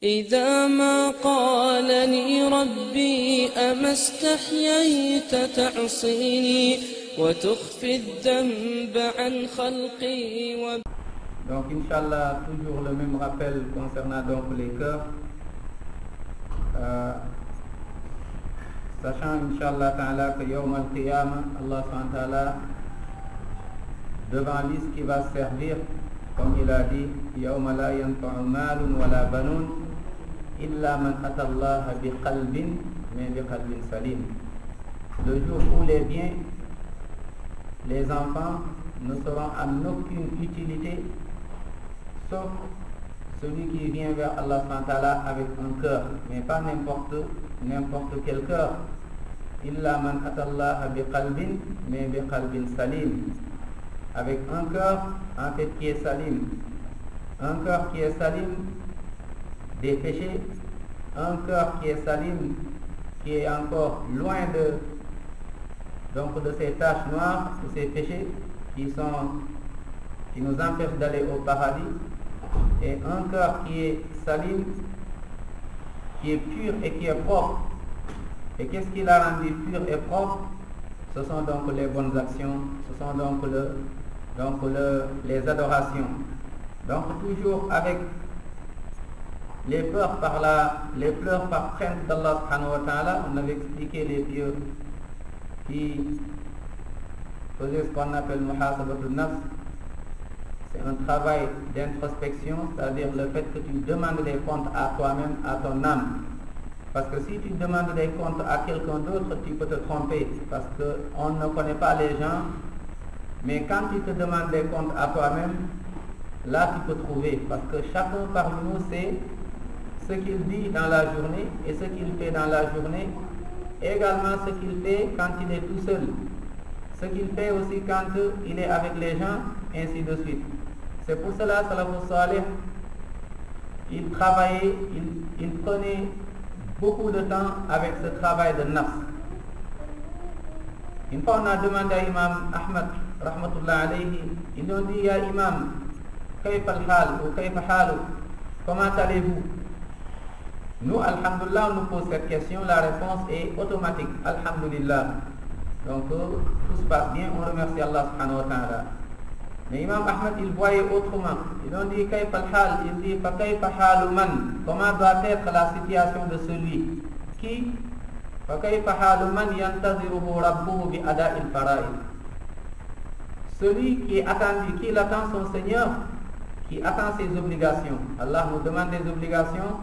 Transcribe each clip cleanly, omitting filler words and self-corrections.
إذا ما قالني ربي أما استحييت تعصيني وتخفي الذنب عن خلقي. Donc, Inch'Allah, toujours le même rappel concernant donc les cœurs. Sachant, Inch'Allah ta'ala, que Yawm al-Qiyamah, Allah subhanahu wa ta'ala, devant lui, ce qui va servir, comme il a dit, Yawma la yanfa'u malun wa la banun, illa man atallaha bi qalbin, mais bi qalbin salim. Le jour où les biens, les enfants, ne seront en aucune utilité, sauf celui qui vient vers Allah subhanahu wa ta'ala avec un cœur, mais pas n'importe quel cœur. Illa man atallaha bi qalbin, mais bi qalbin salim. Avec un cœur, en fait, qui est salim. Un cœur qui est salim des péchés, un cœur qui est salim, qui est encore loin de ces taches noires, de ces péchés qui nous empêchent d'aller au paradis, et un cœur qui est salim, qui est pur et qui est propre. Et qu'est-ce qui l'a rendu pur et propre? Ce sont donc les bonnes actions, ce sont donc les adorations. Donc toujours avec les pleurs par crainte d'Allah subhanahu wa ta'ala. On avait expliqué les pieux qui faisaient ce qu'on appelle muhasabatul nafs. C'est un travail d'introspection, c'est-à-dire le fait que tu demandes des comptes à toi-même, à ton âme. Parce que si tu demandes des comptes à quelqu'un d'autre, tu peux te tromper, parce qu'on ne connaît pas les gens. Mais quand tu te demandes des comptes à toi-même, là tu peux trouver, parce que chacun parmi nous sait ce qu'il dit dans la journée et ce qu'il fait dans la journée, également ce qu'il fait quand il est tout seul, ce qu'il fait aussi quand il est avec les gens, ainsi de suite. C'est pour cela, Salafus Salih, il travaillait, il prenait beaucoup de temps avec ce travail de nafs. Une fois on a demandé à Imam Ahmad rahmatullah alayhi, ils ont dit: Ya Imam, kayfa al-hal ou kayfa halu, comment allez-vous? Nous, alhamdulillah, on nous pose cette question, la réponse est automatique, alhamdulillah. Donc tout se passe bien, on remercie Allah subhanahu wa ta'ala. Mais Imam Ahmad, il voyait autrement. Ils ont dit kayfa al-hal, il dit fa kayfa halu man, comment doit être la situation de celui qui fa kayfa halu man yantaziruhu rabbuhu bi ada'il fara'id. Celui qui est attendu, qui attend son Seigneur, qui attend ses obligations. Allah nous demande des obligations.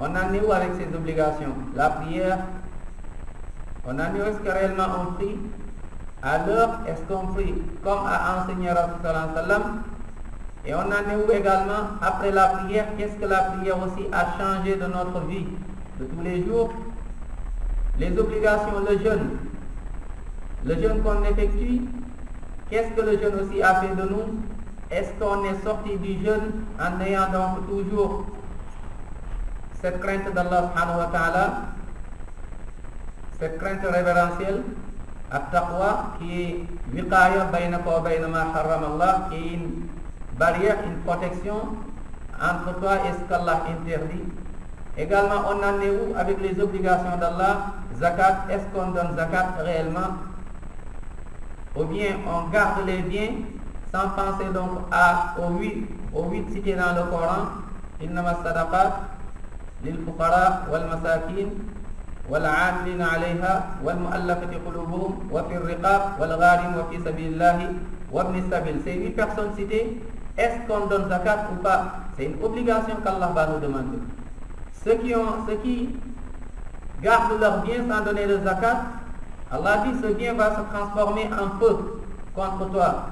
On en est où avec ces obligations? La prière, on en est où? Est-ce que réellement on prie? À l'heure, est-ce qu'on prie comme a enseigné Rasul sallallahu alayhi wa sallam? Et on en est où également après la prière? Qu'est-ce que la prière aussi a changé de notre vie de tous les jours? Les obligations, le jeûne qu'on effectue, qu'est-ce que le jeûne aussi a fait de nous? Est-ce qu'on est sorti du jeûne en ayant donc toujours cette crainte d'Allah subhanahu wa ta'ala, cette crainte révérentielle, at-taqwa, qui est wiqaya baynaka wa bayna ma harrama Allah, qui est une barrière, une protection entre toi et ce qu'Allah interdit. Également, on en est où avec les obligations d'Allah? Zakat, est-ce qu'on donne zakat réellement? Ou bien on garde les biens sans penser donc aux huit cités dans le Coran: innama sadaqat lil fuqara wal masakin wal 'amilina 'alayha wal mu'allafati qulubuhum wa fir riqab wal gharim wa fi sabilillahi wa ibn sabil. Ces 8 personnes citées, est-ce qu'on donne zakat ou pas? C'est une obligation qu'Allah va nous demander. Ceux qui gardent leurs biens sans donner de zakat, Allah dit: ce bien va se transformer en feu contre toi.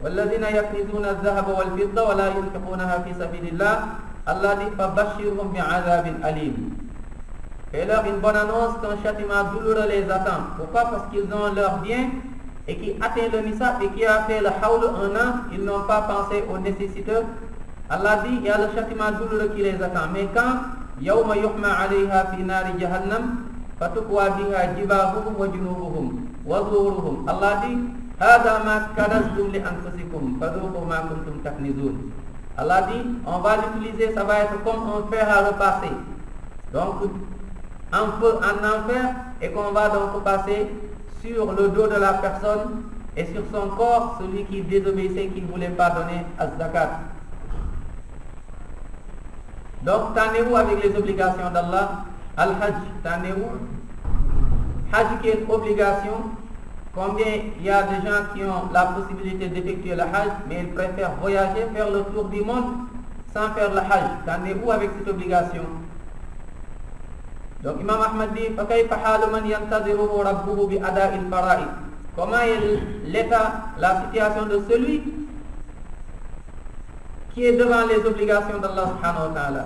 وَالَّذِينَ يَكْنِزُونَ الذَّهَبَ وَالْفِضَّةَ وَلَا يُنْفِقُونَهَا فِي سَبِيلِ اللَّهِ. Allah dit: فَبَشِّرْهُمْ بِعَذَابٍ أَلِيمٍ. Fais-leur une bonne annonce qu'un châtiment douloureux les attend. Pourquoi? Parce qu'ils ont leur bien et qui atteint le nisab et qui a fait le hawl un an, ils n'ont pas pensé aux nécessiteux. Allah dit: il y a le châtiment douloureux qui les attend. Mais quand يَوْمَ يُحْمَى عَلَيْهَا فِي نَارِ جَهَنَّمَ فَتُقْوَى بِهَا جِبَاهُهُمْ وَجُنُوبُهُمْ وَظُهُورُهُمْ. Allah dit: هَذَا مَا كَنَزْتُمْ لِأَنفُسِكُمْ فَذُوقُوا مَا كُنْتُمْ تَكْنِزُونَ. Allah dit, on va l'utiliser, ça va être comme un fer à repasser. Donc, un feu en enfer, et qu'on va donc passer sur le dos de la personne et sur son corps, celui qui désobéissait, qui ne voulait pas donner az-zakat. Donc, t'en es où avec les obligations d'Allah? Al-Hajj, t'en es où? Hajj qui est une obligation. Combien il y a de gens qui ont la possibilité d'effectuer le Hajj, mais ils préfèrent voyager, faire le tour du monde sans faire le Hajj? T'en es où avec cette obligation? Donc Imam Ahmad dit, فَكَيْفَ حَالُ مَنْ يَنْتَظِرُهُ رَبُّهُ بِأَدَاءِ الْفَرَائِضِ. Comment est l'état, la situation de celui qui est devant les obligations d'Allah subhanahu wa ta'ala?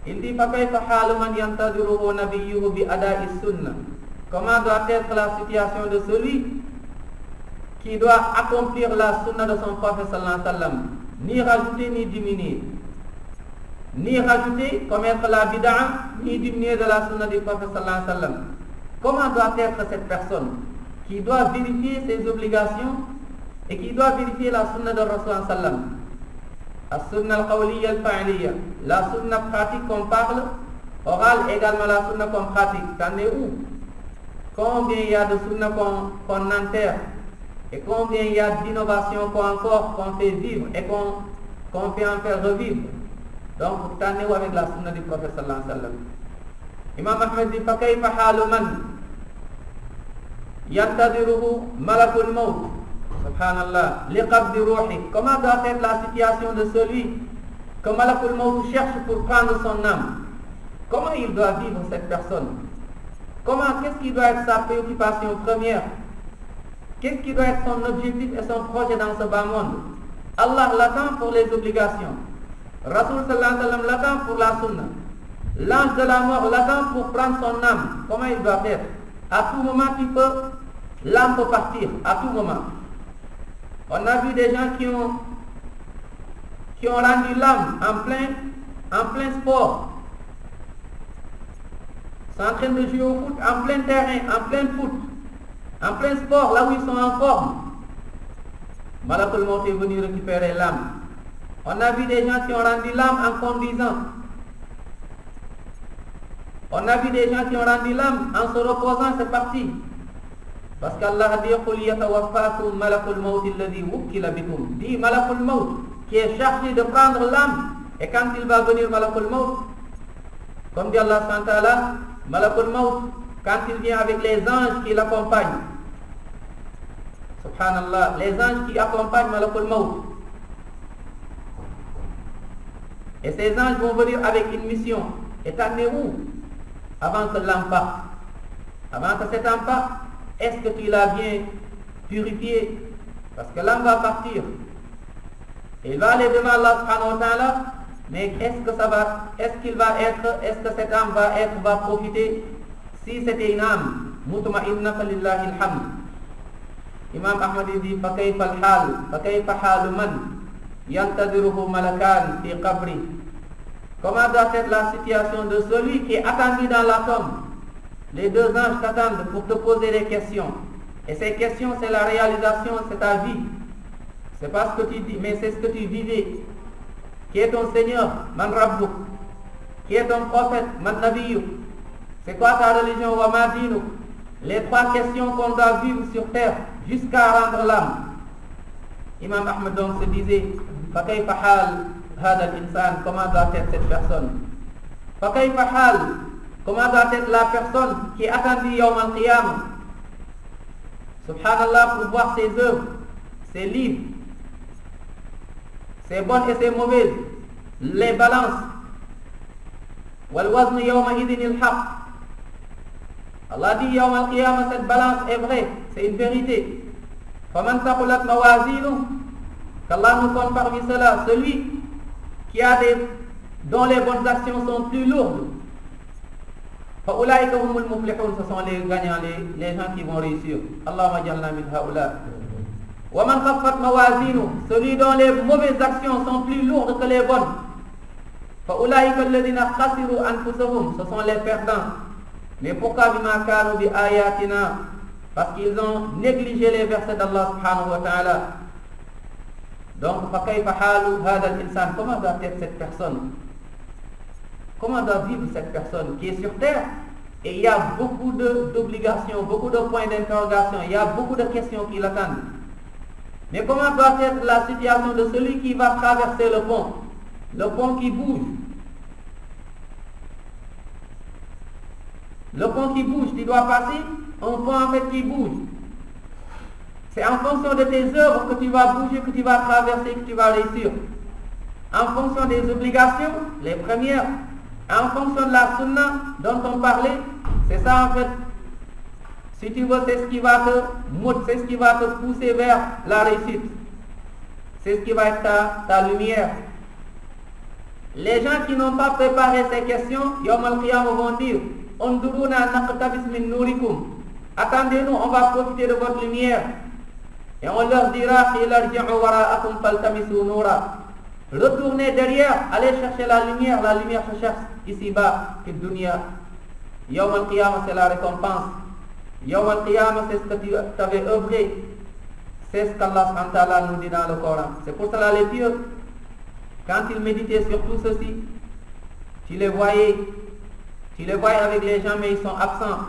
Il dit, فَكَيْفَ حَالُ مَنْ يَنْتَظِرُهُ نَبِيُّهُ بِأَدَاءِ السُّنَّةِ. Comment doit être la situation de celui qui doit accomplir la sunna de son prophète sallallahu alayhi wa sallam, ni rajouter ni diminuer, ni rajouter, commettre la bid'a, ni diminuer de la sunna du prophète sallallahu alayhi wa sallam. Comment doit être cette personne qui doit vérifier ses obligations et qui doit vérifier la sunna de Rasul sallallahu alayhi wa sallam? As-sunna al-qawliya al-fa'liya, la sunna pratique qu'on parle, orale également la sunna qu'on pratique. T'en es où? Combien il y a de sunna qu'on enterre et combien il y a d'innovations qu'on fait vivre et qu'on fait en faire revivre. Donc, t'en es où avec la sunna du prophète sallallahu alayhi wa sallam? Imam Ahmed dit, فَكَيْفَ حَالُ مَنْ يَنْتَظِرُهُ مَلَكُ الْمَوْتِ Subhanallah, liqabdi ruhi. Comment doit être la situation de celui que Malakul Maut cherche pour prendre son âme? Comment il doit vivre cette personne? Qu'est-ce qui doit être sa préoccupation première? Qu'est-ce qui doit être son objectif et son projet dans ce bas monde? Allah l'attend pour les obligations. Rasul sallallahu alayhi wa sallam l'attend pour la sunna. L'ange de la mort l'attend pour prendre son âme. Comment il doit faire? À tout moment l'âme peut partir, à tout moment. On a vu des gens qui ont rendu l'âme en plein sport. Ils sont en train de jouer au foot, en plein terrain, en plein foot, en plein sport, là où ils sont en forme. Malakul Maut est venu récupérer l'âme. On a vu des gens qui ont rendu l'âme en conduisant. On a vu des gens qui ont rendu l'âme en se reposant, c'est parti. Parce qu'Allah dit قُلْ يَتَوَفَّاكُمْ مَلَكُ الْمَوْتِ الَّذِي وُكِّلَ بِكُمْ. Dit Malakul Maut, qui est chargé de prendre l'âme. Et quand il va venir Malakul Maut, comme dit Allah subhanahu wa ta'ala, Malakul Maut, quand il vient avec les anges qui l'accompagnent, subhanallah, les anges qui accompagnent Malakul Maut. Et ces anges vont venir avec une mission. Et t'en es où? Avant que l'âme parte. Avant que cette âme parte, est-ce que tu l'as bien purifié? Parce que l'âme va partir. Et il va aller devant Allah subhanahu wa ta'ala. Mais est-ce que cette âme va profiter? Si c'était une âme mutma'inna falillahi alhamd. Imam Ahmad dit فَكَيْفَ حَالُ مَنْ يَنْتَظِرُهُ مَلَكَانِ فِي قَبْرِهِ. Comment doit être la situation de celui qui est attendu dans la tombe? Les deux anges t'attendent pour te poser des questions. Et ces questions, c'est la réalisation, c'est ta vie. C'est pas ce que tu dis, mais c'est ce que tu vivais. Qui est ton Seigneur? Man Rabbuk. Qui est ton prophète? Man Nabiyuk. C'est quoi ta religion? Wa ma dinuk. Les trois questions qu'on doit vivre sur terre jusqu'à rendre l'âme. Imam Ahmed donc se disait, فَكَيْفَ حَالُ هَذَا الْإِنسَانِ. Comment doit être cette personne? فَكَيْفَ حَالُ. Comment doit être la personne qui est attendue Yawm al-Qiyamah? Subhanallah, pour voir ses œuvres, ses livres, ses bonnes et ses mauvaises, les balances. وَالْوَزْنُ يَوْمَئِذٍ الْحَقِّ. Allah dit Yawm al-Qiyamah, cette balance est vraie, c'est une vérité. فَمَنْ ثَقُلَتْ مَوَازِينُهُ. Qu'Allah nous compte parmi cela celui dont les bonnes actions sont plus lourdes. فَأُولَٰئِكَ هُمُ الْمُفْلِحُونَ. Ce sont les gagnants, les gens qui vont réussir. Allahumma ja'alna min ha'ula. وَمَنْ خَفَّتْ مَوَازِينُهُ. Celui dont les mauvaises actions sont plus lourdes que les bonnes. فَأُولَٰئِكَ الَّذِينَ خَسِرُوا أَنفُسَهُمْ. Ce sont les perdants. Mais pourquoi بِمَا كَانُوا بِآيَاتِنَا? Parce qu'ils ont négligé les versets d'Allah subhanahu wa ta'ala. Donc, comment doit être cette personne? Comment doit vivre cette personne qui est sur terre? Et il y a beaucoup d'obligations, beaucoup de points d'interrogation, il y a beaucoup de questions qui l'attendent. Mais comment doit être la situation de celui qui va traverser le pont qui bouge? Le pont qui bouge, tu dois passer un pont en fait qui bouge. C'est en fonction de tes œuvres que tu vas bouger, que tu vas traverser, que tu vas réussir. En fonction des obligations, les premières, en fonction de la sunna dont on parlait, c'est ça en fait. Si tu veux, c'est ce qui va te pousser vers la réussite. C'est ce qui va être ta lumière. Les gens qui n'ont pas préparé ces questions, Yawm al-Qiyamah vont dire, Unduruna naqtabis min nurikum. Attendez-nous, on va profiter de votre lumière. Et on leur dira, retournez derrière, allez chercher la lumière se cherche ici-bas, fi dunya. Yawm al-Qiyamah, c'est la récompense. Yawm al-Qiyamah, c'est ce que tu avais œuvré. C'est ce qu'Allah subhanahu wa ta'ala nous dit dans le Coran. C'est pour cela les pieux, quand ils méditaient sur tout ceci, tu les voyais avec les gens, mais ils sont absents.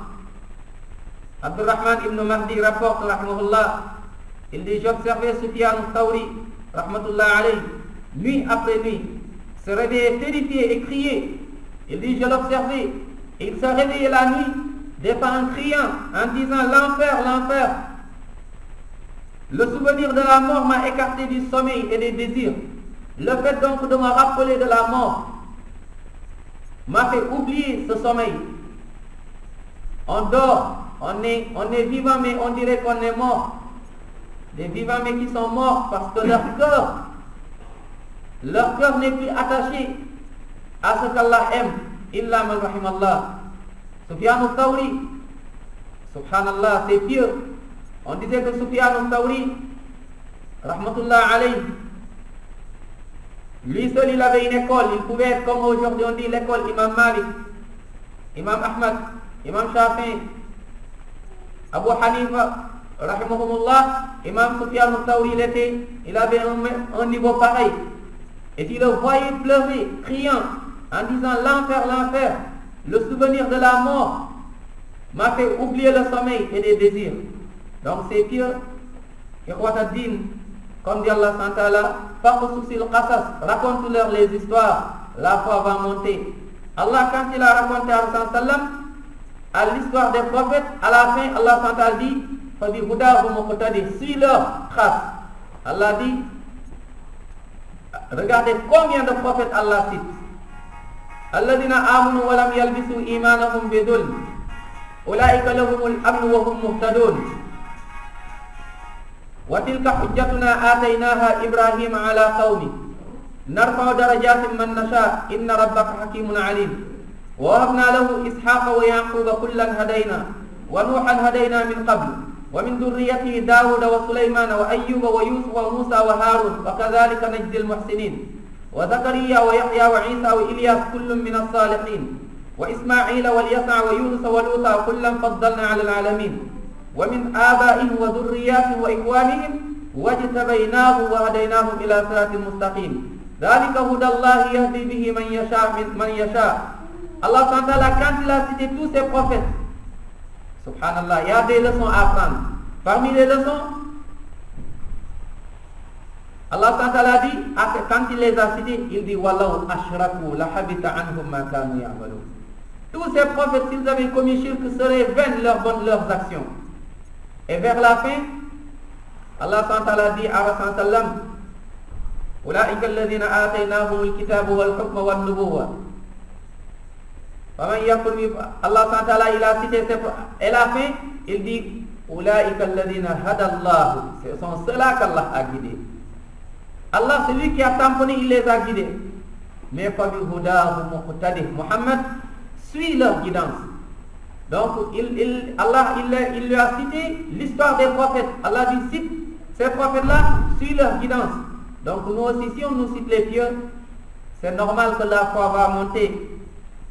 Abdurrahman ibn Mahdi rapporte, rahmahullah, il dit, j'observais Sufyan al-Thawri, rahmatullah alayhi, nuit après nuit, se réveillait terrifié et crier. Il dit, je l'observais, il se réveillait la nuit, des fois en criant, en disant, l'enfer, l'enfer. Le souvenir de la mort m'a écarté du sommeil et des désirs. Le fait donc de me rappeler de la mort m'a fait oublier ce sommeil. On dort, on est vivant, mais on dirait qu'on est mort. Des vivants, mais qui sont morts parce que leur cœur n'est plus attaché à ce qu'Allah aime. Illa man rahimallah. Sufyan al-Thawri, subhanallah, c'est pieux. On disait que Sufyan al-Thawri, rahmatullah alayhi, lui seul il avait une école. Il pouvait être comme aujourd'hui on dit l'école Imam Malik, Imam Ahmad, Imam Shafi'i, Abu Hanifa, rahimahumullah. Imam Sufyan al-Thawri, il avait un niveau pareil. Et tu le voyais pleurer, criant, en disant l'enfer, l'enfer. Le souvenir de la mort m'a fait oublier le sommeil et les désirs. Donc c'est pieux. Comme dit Allah subhanahu wa ta'ala, raconte-leur les histoires, la foi va monter. Allah, quand il a raconté à l'histoire des prophètes, à la fin, Allah subhanahu wa ta'ala dit, suis leur trace. Allah dit, regardez combien de prophètes Allah cite. Alladhina amanu wa lam yalbisu imanahum bidulm, ulaika lahumul amnu wa hum muhtadun. Wa tilka hujjatuna atainaha Ibrahim ala qaumi narfa'u darajatin man nasha inna rabbaka hakimun alim. Wa wahabna lahu ishaqa wa yaquba kullan hadayna wa nuhan hadayna min qabl wa min dhurriyyatihi Dawud wa Sulaiman wa Ayyuba wa Yusuf wa Musa wa Harun wa kadhalika najzil muhsinin wa Zakariya wa Yahya wa Isa wa Ilyas kullun min as-salihin wa Ismaila wa Yasa wa Yunus wa Luta kullan faddalna 'ala al-'alamin wa min abaihim wa dhurriyyatihim wa ikhwanihim wajtabaynahum wa hadaynahum ila siratin mustaqim. Dhalika hudallahi yahdi bihi man yasha. Allah subhanahu wa ta'ala, quand il a cité tous ses prophètes, subhanallah, il y a des leçons à apprendre. Parmi les leçons, Allah subhanahu wa ta'ala dit, quand il les a cités, il dit wallahu ashraku la habita anhum ma kanu ya'malun. Tous ces prophètes, s'ils avaient commis shirk, seraient vaines leurs actions. Et vers la fin, Allah subhanahu wa ta'ala dit à Rasul sallam, ulaika alladhina ataynahumul kitaba wal hukma wan nubuwwa. Allah subhanahu wa ta'ala, il a cité ces prophètes. Et la fin, il dit ulaika alladhina hadallahu. Ce sont ceux-là qu'Allah a guidés. Allah, c'est lui qui a tamponné, il les a guidés. Mais fabihudahu muqtadih. Muhammad suit leur guidance. Donc Allah lui a cité l'histoire des prophètes. Allah dit cite ces prophètes-là, suit leur guidance. Donc nous aussi, si on nous cite les pieux, c'est normal que la foi va monter.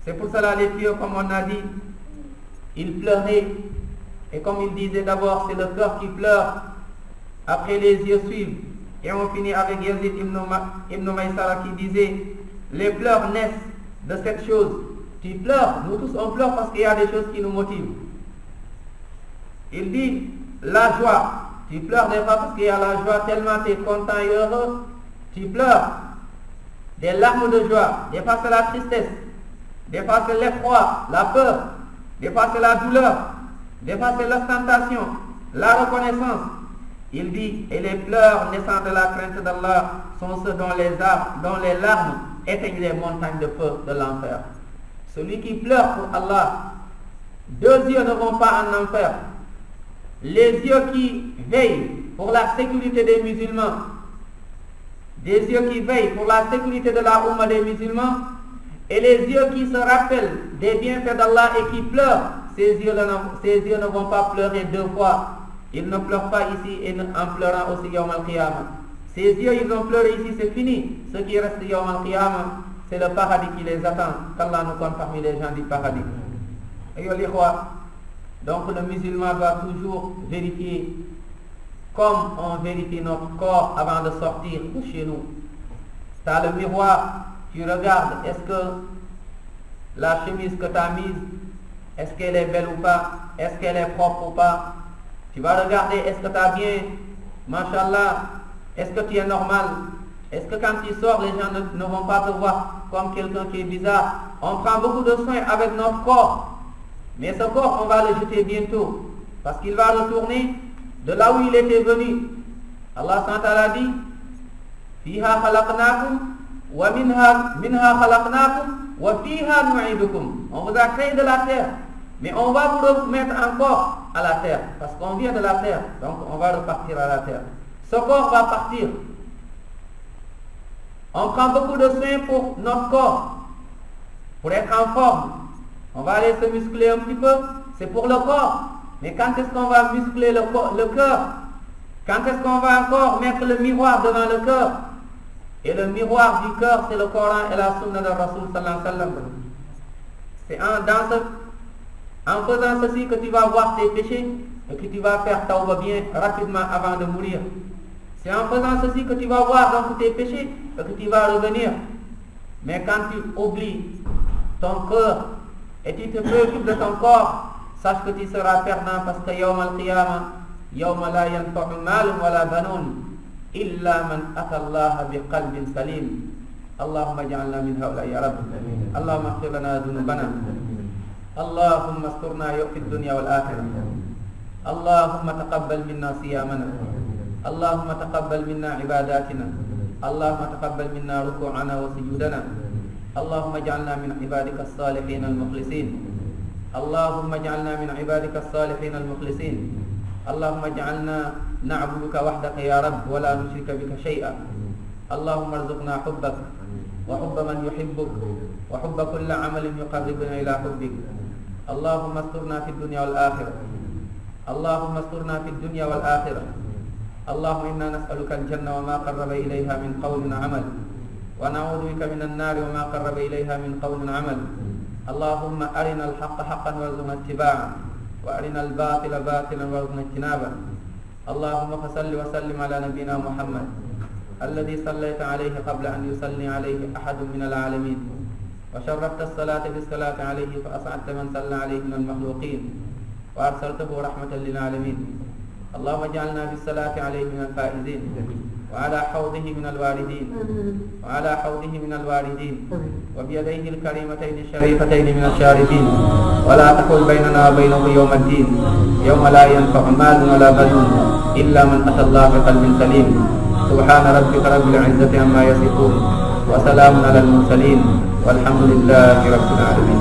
C'est pour cela les pieux, comme on a dit, ils pleuraient. Et comme il disait d'abord, c'est le cœur qui pleure, après les yeux suivent. Et on finit avec Yazid ibn Maysara qui disait, les pleurs naissent de cette chose. Tu pleures, nous tous on pleure parce qu'il y a des choses qui nous motivent. Il dit, la joie, tu pleures des fois parce qu'il y a la joie, tellement tu es content et heureux, tu pleures. Des larmes de joie, des fois c'est la tristesse, des fois c'est l'effroi, la peur, des fois c'est la douleur, des fois c'est l'ostentation, la reconnaissance. Il dit, et les pleurs naissant de la crainte d'Allah sont ceux dont les larmes éteignent les montagnes de feu de l'enfer. Celui qui pleure pour Allah, deux yeux ne vont pas en enfer. Les yeux qui veillent pour la sécurité des musulmans, des yeux qui veillent pour la sécurité de la Oumma des musulmans, et les yeux qui se rappellent des bienfaits d'Allah et qui pleurent, ces yeux ne vont pas pleurer deux fois. Ils ne pleurent pas ici et en pleurant aussi Yawm al-Qiyamah. Ces yeux, ils ont pleuré ici, c'est fini. Ce qui reste Yawm al-Qiyamah, c'est le paradis qui les attend. Qu'Allah nous compte parmi les gens du paradis. Et donc le musulman doit toujours vérifier, comme on vérifie notre corps avant de sortir de chez nous. Tu as le miroir, tu regardes, est-ce que la chemise que tu as mise, est-ce qu'elle est belle ou pas, est-ce qu'elle est propre ou pas. Tu vas regarder, est-ce que tu as bien, mashallah, est-ce que tu es normal, est-ce que quand tu sors, les gens ne vont pas te voir comme quelqu'un qui est bizarre. On prend beaucoup de soin avec notre corps, mais ce corps, on va le jeter bientôt, parce qu'il va retourner de là où il était venu. Allah SWT dit, Fiha khalaqnakum wa minha khalaqnakum wa fiha nu'idukum. On vous a créé de la terre, mais on va vous remettre encore à la terre, parce qu'on vient de la terre, donc on va repartir à la terre. Ce corps va partir. On prend beaucoup de soin pour notre corps, pour être en forme. On va aller se muscler un petit peu, c'est pour le corps. Mais quand est-ce qu'on va muscler le cœur? Quand est-ce qu'on va encore mettre le miroir devant le cœur? Et le miroir du cœur, c'est le Coran et la Sunna de Rasul sallallahu alayhi wa sallam. C'est en faisant ceci que tu vas voir tes péchés et que tu vas faire tawba bien rapidement avant de mourir. C'est en faisant ceci que tu vas voir donc tes péchés et que tu vas revenir. Mais quand tu oublies ton cœur et tu te préoccupes de ton corps, sache que tu seras perdant, parce que Yawm al-Qiyamah, Yawma la yanfa'u malun wala banun illa man ata Allah bi qalbin salim. Allahumma ij'alna min haula ya Rabb. Allahumma ighfir lana dhunubana. Allahumma asturna fi dunya wal akhirah. Allahumma taqabbal minna siyamana. Allahumma taqabbal minna ibadatina. Allahumma taqabbal minna ruku'ana wa sujudana. Allahumma ij'alna min ibadika as-salihin al-mukhlisin. Allahumma ij'alna min ibadika as-salihin al-mukhlisin. Allahumma ij'alna na'buduka wahdaka ya Rabb wa la nushrika bika shay'a. Allahumma arzuqna hubbak wa hubba man yuhibbuk wa hubba kulli 'amalin yuqarribuna ila hubbik. Allahumma asturna fid dunya wal akhirah. Allahumma asturna fid dunya wal akhirah. Allahumma inna nas'aluka al-jannah wa ma qarraba ilayha min qawlin 'amal, wa na'udhu bika minan nar wa ma qarraba ilayha min qawlin 'amal. Allahumma arina al-haqqa haqqan warzuqna ittiba'ah wa arina al-batila batilan warzuqna ijtinabah. Allahumma fasalli wa sallim ala nabiyyina Muhammad alladhi sallaita alayhi qabla an yusalli alayhi ahadun min al-'alamin wa sharrafta as-salata bis-salati alayhi fa as'adta man salla alayhi min al-makhluqin wa arsaltahu rahmatan lil-'alamin. Allahumma ij'alna bis-salati alayhi min al-faizin wa ala hawdihi min al-waridin wa ala hawdihi min al-waridin wa bi yadayhi al-karimatayn ash-sharifatayn min ash-sharifin wa la tahul baynana wa baynahu yawm ad-din yawma la yanfa'u malun wa la banun illa man ata Allah bi qalbin salim. Subhana rabbika rabbil 'izzati amma yasifun wa salamun 'alal mursalin walhamdulillahi rabbil 'alamin.